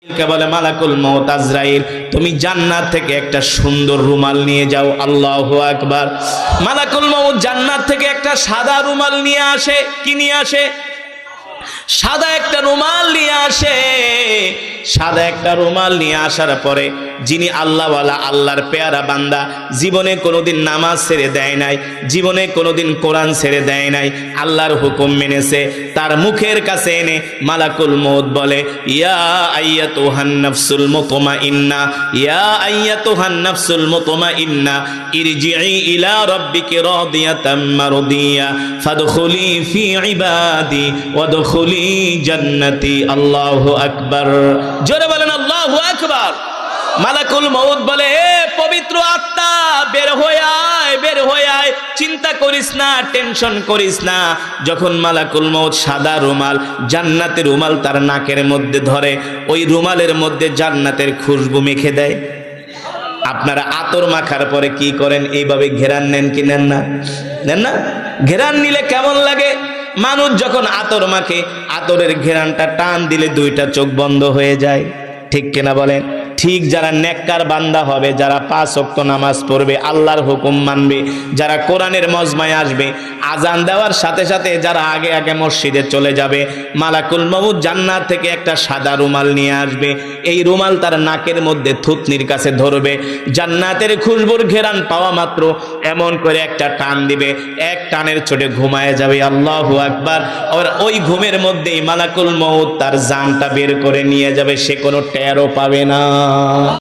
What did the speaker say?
কে বলে মালাকুল মউত আজরাইল, তুমি জান্নাত থেকে একটা সুন্দর রুমাল নিয়ে যাও। আল্লাহু আকবার। মালাকুল মউত জান্নাত থেকে একটা সাদা রুমাল নিয়ে আসে। কি নিয়ে আসে? সাদা একটা রুমাল নিয়ে আসে। সাদা একটা রুমাল নিয়ে আসার পরে যিনি আল্লাহওয়ালা, আল্লাহর পেয়ারা বান্দা, জীবনে কোনোদিন নামাজ ছেড়ে দেয় নাই, জীবনে কোনোদিন কোরআন ছেড়ে দেয় নাই, আল্লাহর হুকুম মেনেছে, তার মুখের কাছে এনে মালাকুল মউত বলে, ইয়া আইয়াতুহান নাফসুল মুতমাইন্না, ইয়া আইয়াতুহান নাফসুল মুতমাইন্না, ইরজিই ইলা রাব্বিকি রাদিয়াতাম মারদিয়া ফাদখুলি ফি ইবাদি ওয়াদখুলি জান্নাতি। আল্লাহু আকবার। জোরে বলেন আল্লাহু আকবার। মালাকুল মউত বলে, হে পবিত্র আত্মা, বের হয়ে আয়, বের হয়ে আয়, চিন্তা করিস না, টেনশন করিস না। যখন মালাকুল মউত সাদা রুমাল, জান্নাতের রুমাল তার নাকের মধ্যে ধরে, ওই রুমালের মধ্যে জান্নাতের খুশবু মেখে দেয়। আপনারা আতর মাখার পরে কি করেন? এইভাবে ঘেরান নেন কি নেন না? নেন না? ঘেরান নিলে কেমন লাগে? মানুষ যখন আতর মাখে, আতরের ঘেরানটা টান দিলে দুইটা চোখ বন্ধ হয়ে যায়। ঠিক কিনা বলেন? ঠিক যারা নেককার বান্দা হবে, যারা 5 ওয়াক্ত নামাজ পড়বে, আল্লাহর হুকুম মানবে, যারা কোরআনের মজমায় আসবে, আজান দেওয়ার সাথে সাথে যারা আগে আগে মসজিদে চলে যাবে, মালাকুল মউত জান্নাত থেকে একটা সাদা রুমাল নিয়ে আসবে। এই রুমাল তার নাকের মধ্যে থুতনির কাছে ধরবে, জান্নাতের খুশবুর ঘেরান পাওয়া মাত্র এমন করে একটা টান দিবে, এক টানের চোটে ঘুমায় যাবে। আল্লাহু আকবার। আর ওই ঘুমের মধ্যেই মালাকুল মউত তার জানটা বের করে নিয়ে যাবে, সে কোনো টেরও পাবে না।